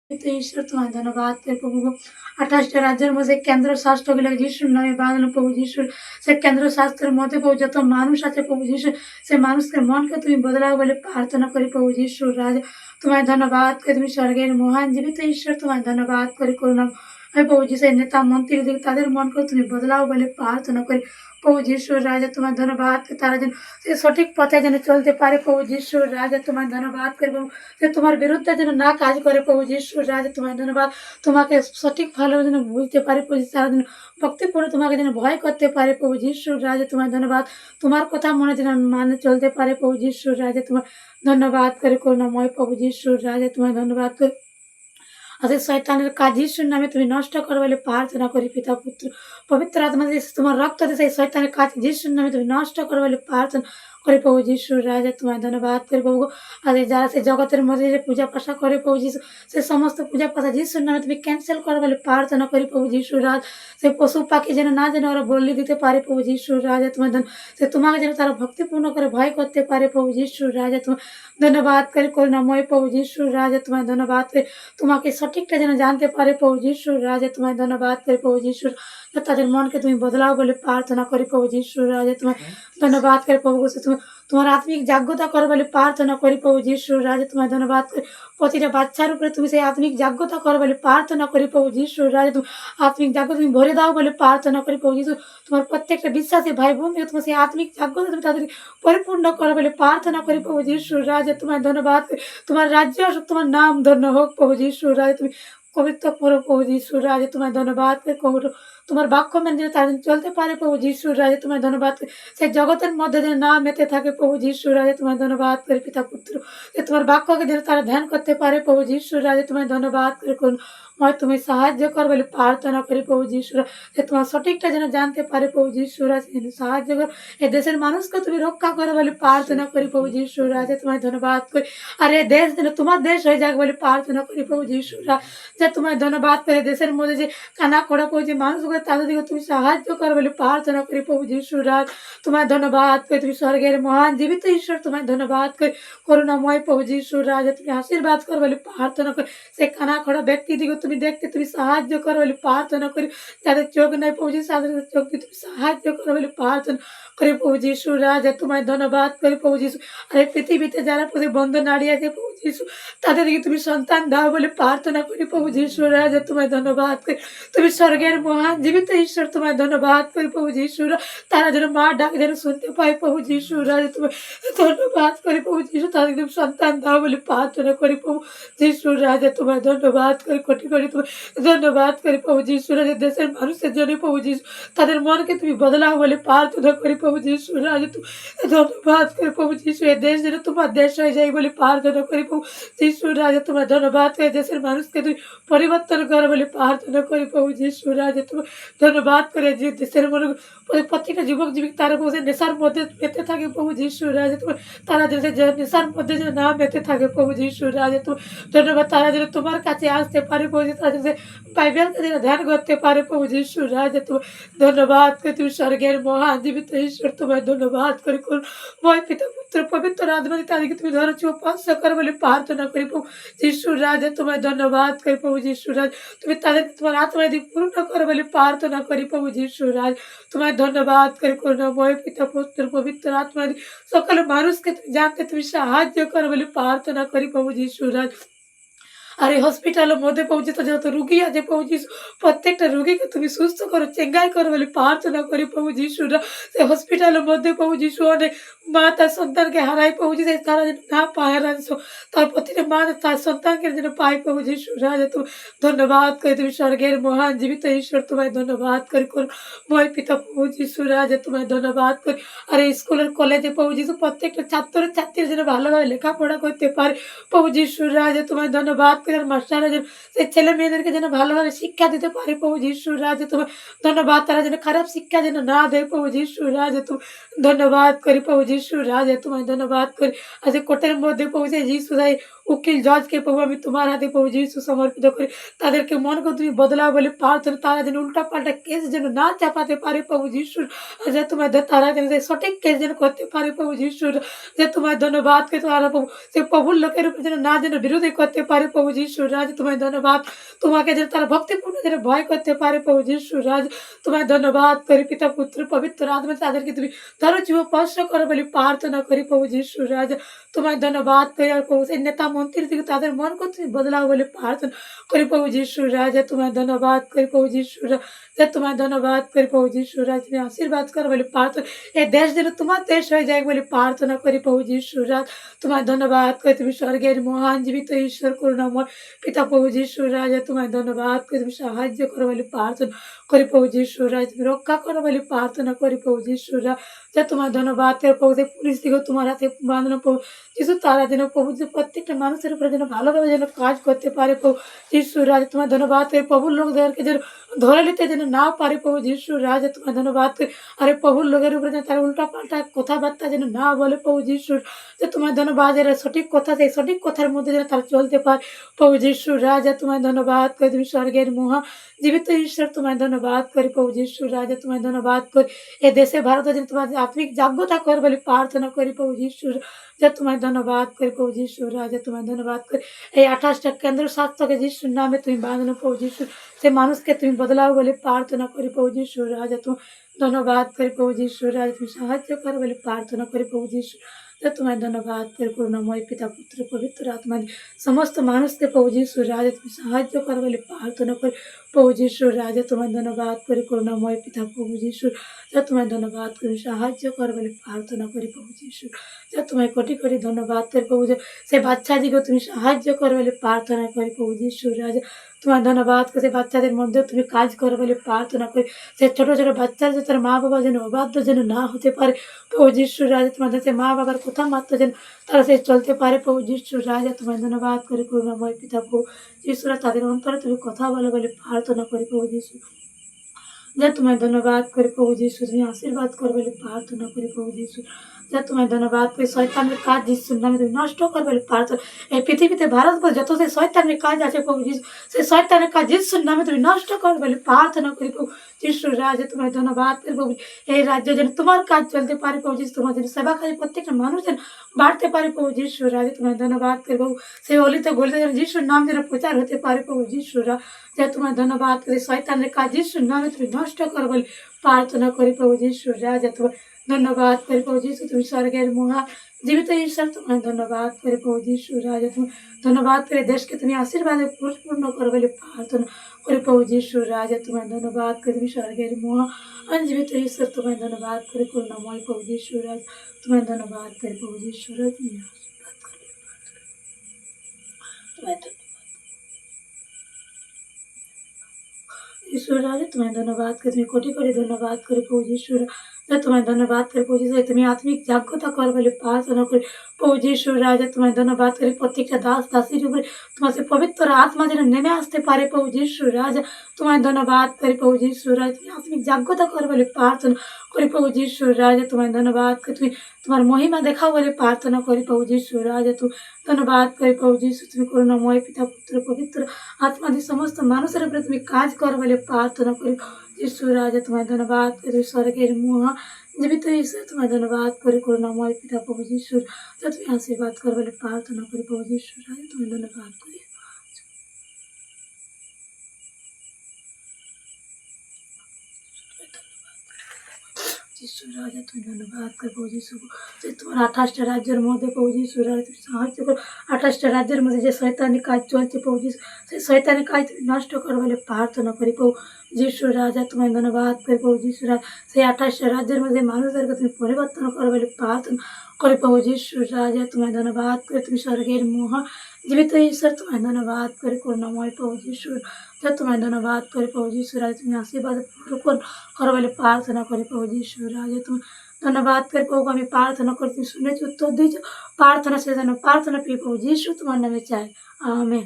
তো ঈশ্বর তোমায় ধন্যবাদ করে প্রভু গো। 28টা রাজ্যের মধ্যে কেন্দ্র শাস্ত্রগুলো যিশুর নামে বাঁধানো প্রভু যিশুর সে কেন্দ্র শাস্ত্রের মধ্যে প্রভু যত মানুষ আছে প্রভু যিশু সে মানুষের মনকে তুমি বদলাও বলে প্রার্থনা করি প্রভু যিশুর রাজা তোমায় ধন্যবাদ করে তুমি স্বর্গের মহান জীবিত ঈশ্বর তোমায় ধন্যবাদ করে করুণা আমি প্রভু যিশুর নেতা মন্ত্রী দিকে তাদের মনকে তুমি বদলাও বলে প্রার্থনা করি প্রভু যিশুর রাজা তোমার ধন্যবাদ তারা যেন সে সঠিক পথে যেন চলতে পারে প্রভু যিশুর রাজা তোমার ধন্যবাদ করে প্রভু যে তোমার বিরুদ্ধে যেন না কাজ করে প্রভু যিশুর রাজা তোমার ধন্যবাদ তোমাকে সঠিক ভালো যেন বুঝতে পারে প্রভু তারা যেন ভক্তিপূর্ণ তোমাকে যেন ভয় করতে পারে প্রভু যিশুর রাজা তোমার ধন্যবাদ তোমার কথা মনে যেন মানে চলতে পারে প্রভু যিশুর রাজা তোমার ধন্যবাদ করে করুণাময় প্রভু যিশুর রাজা তোমার ধন্যবাদ করে আর শয়তানের কাজ যিশুর নামে তুমি নষ্ট করো বলে প্রার্থনা করি পিতা পুত্র পবিত্র আত্মা দিয়ে তোমার রক্ত দিয়ে সেই শয়তানের কাজ যিশুর নামে তুমি নষ্ট করো বলে প্রার্থনা করে প্রভু যিশুর রাজা তোমায় ধন্যবাদ করে প্রভু আর যারা সেই জগতের মধ্যে যে পূজা পাশা করে প্রভু যিশু সে সমস্ত পূজা পাশা যিশুর নামে তুমি ক্যান্সেল করো বলে প্রার্থনা করি প্রভু যিশুর রাজ সে পশু পাখি যেন না যেন ওরা বলি দিতে পারে প্রভু যিশুর রাজা তোমার সে তোমাকে যেন তারা ভক্তিপূর্ণ করে ভয় করতে পারে প্রভু যিশুর রাজা তোমার ধন্যবাদ করে করুণাময় প্রভু যিশুর রাজা তোমায় ধন্যবাদ করে তোমাকে সঠিকটা যেন জানতে পারে প্রভু যিশুর রাজা তোমায় ধন্যবাদ করে প্রভু যিশুর তাদের মনকে তুমি বদলাও বলে প্রার্থনা করি প্রভু যিশুর রাজা তোমায় ধন্যবাদ করে প্রভু তুমি তোমার আত্মিক জাগ্রতা করো বলে প্রার্থনা করি প্রভু যিশুর রাজা তোমায় ধন্যবাদ করে প্রতিটা বাচ্চার উপরে তুমি সেই আত্মিক জাগ্রতা করো বলে প্রার্থনা করি প্রভু যিশুর রাজা তুমি আত্মিক জাগ্রতা তুমি ভরে দাও বলে প্রার্থনা করি প্রভু যিশু তোমার প্রত্যেকটা বিশ্বাসী ভাই বোন তোমার সেই আত্মিক জাগ্রতা তুমি তাদের পরিপূর্ণ করো বলে প্রার্থনা করি প্রভু যিশুর রাজা তোমায় ধন্যবাদ করে তোমার রাজ্য আসুক তোমার নাম ধন্য হোক প্রভু যিশুর রাজা তুমি পবিত্র করো প্রভু যিশুর রাজা তোমায় ধন্যবাদ করে তোমার বাক্য মেনে যেন তারা চলতে পারে প্রভু যিশুর রাজা তোমায় ধন্যবাদ সেই জগতের মধ্যে যেন না মেতে থাকে প্রভু যিশুর রাজা তোমায় ধন্যবাদ করে পিতা পুত্র যে তোমার বাক্যকে যেন তারা ধ্যান করতে পারে প্রভু যিশুর রাজা তোমায় ধন্যবাদ করে কোন ময় তুমি সাহায্য কর বলে প্রার্থনা করি প্রভু যিশুরা যে তোমার সঠিকটা যেন জানতে পারে প্রভু যিশুরা যেন সাহায্য কর এই দেশের মানুষকে তুমি রক্ষা করো বলে প্রার্থনা করি প্রভু যিশুরা যে তোমায় ধন্যবাদ করি আর এই দেশ যেন তোমার দেশ হয়ে যাক বলে প্রার্থনা করি প্রভু যিশুরা যে তোমায় ধন্যবাদ করে দেশের মধ্যে যে কানা খোড়া প্রভু যে মানুষগুলো তাদের দিকে তুমি সাহায্য করো বলে প্রার্থনা করি প্রভু যিশুরা তোমায় ধন্যবাদ করে তুমি স্বর্গের মহান জীবিত ঈশ্বর তোমায় ধন্যবাদ করে করুণাময় প্রভু যিশুর রাজা তুমি আশীর্বাদ করো বলে প্রার্থনা করি সে কানা খোড়া ব্যক্তি দিকে তুমি দেখতে তুমি সাহায্য করো বলে প্রার্থনা করি যাদের চোখ নাই প্রভু যিশু তাদের চোখ দিয়ে তুমি সাহায্য করো বলে প্রার্থনা করে প্রভু যিশুর রাজা তোমায় ধন্যবাদ করে প্রভু যিশু আর এই পৃথিবীতে যারা প্রতিবন্ধ নারী আছে প্রভু যিশু তাদেরকে তুমি সন্তান দাও বলে প্রার্থনা করি প্রভু যিশুর রাজা তোমায় ধন্যবাদ করি তুমি স্বর্গের মহান জীবিত ঈশ্বর তোমায় ধন্যবাদ করি প্রভু যিশুরা তারা যেন মা ডাক যেন শুনতে পায় প্রভু যিশুর রাজা তোমায় ধন্যবাদ করি প্রভু যিশু তাদের তুমি সন্তান দাও বলে প্রার্থনা করি প্রভু যিশুর রাজা তোমায় ধন্যবাদ করি কোটি কোটি তোমায় ধন্যবাদ করি প্রভু যিশুর রাজা দেশের মানুষের জন্য প্রভু যিশু তাদের মনকে তুমি বদলাও বলে প্রার্থনা করি প্রভু যিশুর রাজা তুমি ধন্যবাদ করি প্রভু যিশু এই দেশ যেন তোমার দেশ হয়ে যায় বলে প্রার্থনা করি প্রভু যিশুর রাজা তোমার ধন্যবাদ করে দেশের মানুষকে তুমি পরিবর্তন করো বলে প্রার্থনা করি প্রভু যিশুর রাজা তোমার ধন্যবাদ করে যে দেশের মনে প্রত্যেকটা যুবক যুবক তারা বসে নেশার মধ্যে মেতে থাকে প্রভু যিশুর রাজা তোমার তারা যেন নেশার মধ্যে যেন না মেতে থাকে প্রভু যিশুর রাজা তোমার ধন্যবাদ তারা যেন তোমার কাছে আসতে পারে প্রভু তারা যেন বাইবেলকে যেন ধ্যান করতে পারে প্রভু যিশুর রাজা তোমার ধন্যবাদ করে তুমি স্বর্গের মহান জীবিত ঈশ্বর তোমায় ধন্যবাদ করে কোন ভয় পিতা পুত্র পবিত্র আত্মাতে তাদেরকে তুমি ধরো উপাস্য করো বলে প্রার্থনা করি প্রভু যিশুর রাজা তোমায় ধন্যবাদ করি প্রভু যিশুর রাজ তুমি তাদেরকে তোমার আত্মা দিয়ে পূর্ণ করো বলে প্রার্থনা করি প্রভু যিশুর রাজ তোমায় ধন্যবাদ করি করুণাময় পিতা পুত্র পবিত্র আত্মা দিয়ে সকল মানুষকে তুমি জানতে তুমি সাহায্য করো বলে প্রার্থনা করি প্রভু যিশুর রাজ আর এই হসপিটালের মধ্যে পৌঁছে তো যত রুগী আছে প্রভু যিশু প্রত্যেকটা রুগীকে তুমি সুস্থ করো চেঙ্গাই করো বলে প্রার্থনা করি প্রভু যিশুরা সেই হসপিটালের মধ্যে প্রভু যিশু অনেক মা তার সন্তানকে হারায় প্রভু যিশু তারা যেন না পায় হারাইছো তার প্রতিটা মা তার সন্তানকে যেন পায় প্রভু যিশু রাজা তুমি ধন্যবাদ করে তুমি স্বর্গের মহান জীবিত ঈশ্বর তোমায় ধন্যবাদ করি মই পিতা প্রভু যিশু রাজা তোমায় ধন্যবাদ করি আর এই স্কুলের কলেজে প্রভু যিশু প্রত্যেকটা ছাত্র ছাত্রীরা যেন ভালোভাবে লেখাপড়া করতে পারে প্রভু যিশুর রাজা তোমায় ধন্যবাদ করে মাস্টাররা যেন সেই ছেলে মেয়েদেরকে যেন ভালোভাবে শিক্ষা দিতে পারে প্রভু যিশুর রাজা তোমায় ধন্যবাদ তারা যেন খারাপ শিক্ষা যেন না দেয় প্রভু যিশুর রাজা তুমি ধন্যবাদ করি প্রভু যিশুর রাজা তোমায় ধন্যবাদ করি আজ কোর্টের মধ্যে পৌঁছে যিশু রায় উকিল জজকে প্রভু আমি তোমার হাতে প্রভু যিশু সমর্পিত করি। তাদেরকে মনকে তুমি বদলাও বলে প্রার্থনা, তারা যেন উল্টাপাল্টা কেস যেন না চাপাতে পারে প্রভু যিশুর, যে তোমার তারা যেন সেই সঠিক কেস যেন করতে পারে প্রভু যিশুর, যে তোমার ধন্যবাদকে তারা প্রভু সে প্রভুর লোকের উপর যেন না যেন বিরোধী করতে পারে প্রভু যিশুর রাজ, তোমার ধন্যবাদ। তোমাকে যেন তারা ভক্তিপূর্ণ যেন ভয় করতে পারে প্রভু যিশুর রাজ, তোমার ধন্যবাদ করি পিতা পুত্র পবিত্র আত্মা, তাদেরকে তুমি ধরো জীব স্পর্শ করো বলে প্রার্থনা করি প্রভু যিশুর রাজ, তোমার ধন্যবাদ করি। আর প্রভু সেই নেতা মন্ত্রী থেকে তাদের মনকে তুমি বদলাও বলে প্রার্থনা করি প্রভু যিশুর রাজ, তোমার ধন্যবাদ করি প্রভু যিশুর রাজ, তোমার ধন্যবাদ করি প্রভু যিশুর রাজ, তুমি আশীর্বাদ করো বলে প্রার্থনা, এই দেশ যেন তোমার দেশ হয়ে যায় বলে প্রার্থনা করি প্রভু যিশুর রাজ, তোমার ধন্যবাদ করি। তুমি স্বর্গের মহান জীবিত ঈশ্বর করুণাময় পিতা প্রভু যিশুর রাজ, তোমার ধন্যবাদ করি। তুমি সাহায্য করো বলে প্রার্থনা করি প্রভু যিশুর রাজ, তুমি রক্ষা করো বলে প্রার্থনা করি প্রভু যিশুর রাজ, তোমার ধন্যবাদ প্রভু। পুলিশ দিকেও তোমার হাতে বাঁধানো প্রভু যিশু, তারা যেন প্রভু যে প্রত্যেকটা মানুষের উপরে যেন ভালোভাবে যেন কাজ করতে পারে প্রভু যিশুর রাজ, তোমার ধন্যবাদ। প্রভুর লোকদেরকে যেন ধরে নিতে যেন না পারে প্রভু যিশুর রাজ, তোমার ধন্যবাদ। আরে প্রভুর লোকের উপরে যেন তারা উল্টা পাল্টা কথাবার্তা যেন না বলে প্রভু যিশুর, তোমার ধন্যবাদ। এরা সঠিক কথা, সেই সঠিক কথার মধ্যে যেন তারা চলতে পারে প্রভু যিশুর রাজ, তোমার ধন্যবাদ করে। তুমি স্বর্গের মহা জীবিত ঈশ্বর, তোমার ধন্যবাদ করি প্রভু যিশুর রাজ, তোমার ধন্যবাদ করি। এ দেশে ভারতে যেন তোমার আত্মিক জাগ্রতা কর বলে প্রার্থনা করি প্রভু যিশুর, তোমার ধন্যবাদ করি প্রভু যিশুর রাজ, তোমার ধন্যবাদ করি। এই 28টা কেন্দ্র স্বাস্থ্যকে যিশুর নামে তুমি বাঁধানো প্রভু যিশুর, সে মানুষকে তুমি বদলাও বলে প্রার্থনা করি প্রভু যিশুর রাজ, তোমার ধন্যবাদ করি প্রভু যিশুর রাজ, তুমি সাহায্য করো বলে প্রার্থনা করি প্রভু যিশু, তোমার ধন্যবাদ করি। করুণাময় পিতা পুত্র পবিত্র আত্মা সমস্ত মানুষকে প্রভু যিশুর রাজ তুমি সাহায্য করো বলে প্রার্থনা করি প্রভু যিশুর রাজ, তোমার ধন্যবাদ করি। করুণাময় পিতা প্রভু যিশুর, তোমার ধন্যবাদ করি। সাহায্য করো বলে প্রার্থনা করি প্রভু যিশুর, তোমায় কোটি কোটি ধন্যবাদ করি প্রভু। সে বাচ্চাদিকে তুমি সাহায্য করো বলে প্রার্থনা করি প্রভু যিশুর রাজ, তোমার ধন্যবাদ করে। সে বাচ্চাদের মধ্যে তুমি কাজ করো বলে প্রার্থনা করি। সে ছোটো ছোটো বাচ্চারা যে তার মা বাবা যেন অবাধ্য যেন না হতে পারে প্রভু যিশুর রাজ, তোমাদের সে মা বাবার কথা মাত্র যেন তারা সে চলতে পারে প্রভু যিশুর রাজ, তোমার ধন্যবাদ করি। করুণাময় পিতা প্রভু যিশুরা তাদের অন্তরে তুমি কথা বলো বলে প্রার্থনা করি প্রভু যিশু, তোমায় ধন্যবাদ করি প্রভু যিশু। তুমি আশীর্বাদ করো বলে প্রার্থনা করি প্রভু যিশু, তোমায় ধন্যবাদ করি। শয়তানের কাজ যিশুর নামে তুমি নষ্ট করো বলে প্রার্থনা। এই পৃথিবীতে ভারতবর্ষ যত সে শয়তানের কাজ আছে প্রভু যিশু, সেই শয়তানের কাজ যিশুর নামে তুমি নষ্ট করো বলে প্রার্থনা করি প্রভু যিশুর রাজে, তোমায় ধন্যবাদ করি প্রভু। এই রাজ্যে যেন তোমার কাজ চলতে পারে প্রভু যিশু, তোমার যেন সেবা কাজে প্রত্যেকটা মানুষ যেন বাড়তে পারে প্রভু যিশুর রাজে, তোমায় ধন্যবাদ করি প্রভু। সেই অলিতে গলিতে যেন যিশুর নাম যেন প্রচার হতে পারে প্রভু যিশুর রাজে, তোমায় ধন্যবাদ করি। শয়তানের কাজ যিশুর নামে তুমি নষ্ট করো বলে প্রার্থনা করি প্রভু যিশুর রাজে, তোমার ধন্যবাদ করি প্রভু যিশু। তুমি স্বর্গের মহা জীবিত ঈশ্বর, তোমায় ধন্যবাদ করি প্রভু যিশুর রাজে, তুমি ধন্যবাদ করে। দেশকে তুমি আশীর্বাদে পরিপূর্ণ করো বলে প্রার্থনা করি প্রভু যিশুর রাজে, তোমায় ধন্যবাদ করে। তুমি স্বর্গের মহা জীবিত ঈশ্বর, তোমায় ধন্যবাদ করে। করুণাময় প্রভু যিশুর রাজ, তোমায় ধন্যবাদ করে প্রভু যিশুর রাজ, তুমি আশীর্বাদ করবে তোমায় ईश्वर राजा तुम्हें धन्यवाद कर, तुम्हें कोटि कोटि धन्यवाद करे प्रभु ईश्वर, तुम्हें धन्यवाद करे प्रभु ईश्वर। तुम्हें आत्मिक जागृता कर बोले प्रार्थना करे प्रभु ईश्वर राजा, तुम्हें धन्यवाद करे। प्रत्येकটা দাস দাসীর উপরে তোমার সে পবিত্র আত্মা যেন নেমে আসতে পারে প্রভু ईश्वर राजा, तुम्हें धन्यवाद करे प्रभु ईश्वर राजा। तुम्हें आत्मिक जागृता कर बोले प्रार्थना करे प्रभु ईश्वर राजा, तुम्हें धन्यवाद करे। तुम्हें তোমার মহিমা দেখাও বলে প্রার্থনা করি প্রভু যিশুর রাজা, তুমি ধন্যবাদ করি প্রভু যিশু। তুমি করুণাময় পিতা পুত্র পবিত্র আত্মাদি সমস্ত মানুষের উপরে তুমি কাজ করো বলে প্রার্থনা করি যিশুর রাজা, তোমায় ধন্যবাদ করি। স্বর্গের মহা জীবিত ঈশ্বর, তোমায় ধন্যবাদ করি। করুণাময় পিতা প্রভু যিশুর, তুমি আশীর্বাদ করো বলে প্রার্থনা করি প্রভু যিশুর রাজা, তোমায় ধন্যবাদ করি। যিশুর রাজা, তুমি ধন্যবাদ কর প্রভু যিশু। যে তোমার 28টা রাজ্যের মধ্যে প্রভু যিশুর রাজা তুমি সাহায্য করো। 28টা রাজ্যের মধ্যে যে শয়তানি কাজ চলছে প্রভু যিশু, সেই শয়তানি কাজ তুমি নষ্ট করো বলে প্রার্থনা করি প্রভু যিশুর রাজা, তোমায় ধন্যবাদ করি প্রভু যিশুর রাজা। সেই 28টা রাজ্যের মধ্যে মানুষদেরকে তুমি পরিবর্তন করো বলে প্রার্থনা করে প্রভু যিশুর রাজা, তোমায় ধন্যবাদ করে। তুমি স্বর্গের মহা জীবিত ঈশ্বর, তোমায় ধন্যবাদ করে। করুণাময় প্রভু যিশুর, তোমায় ধন্যবাদ করে প্রভু যিশুর রাজা। তুমি আশীর্বাদ পূরণ করো বলে প্রার্থনা করে প্রভু যিশুর রাজা, তুমি ধন্যবাদ করে প্রভু। আমি প্রার্থনা করছি, শুনেছি, উত্তর দিয়েছ। প্রার্থনা সে যেন প্রার্থনা পেয়ে প্রভু যিশু তোমার নামে চাই, আমেন।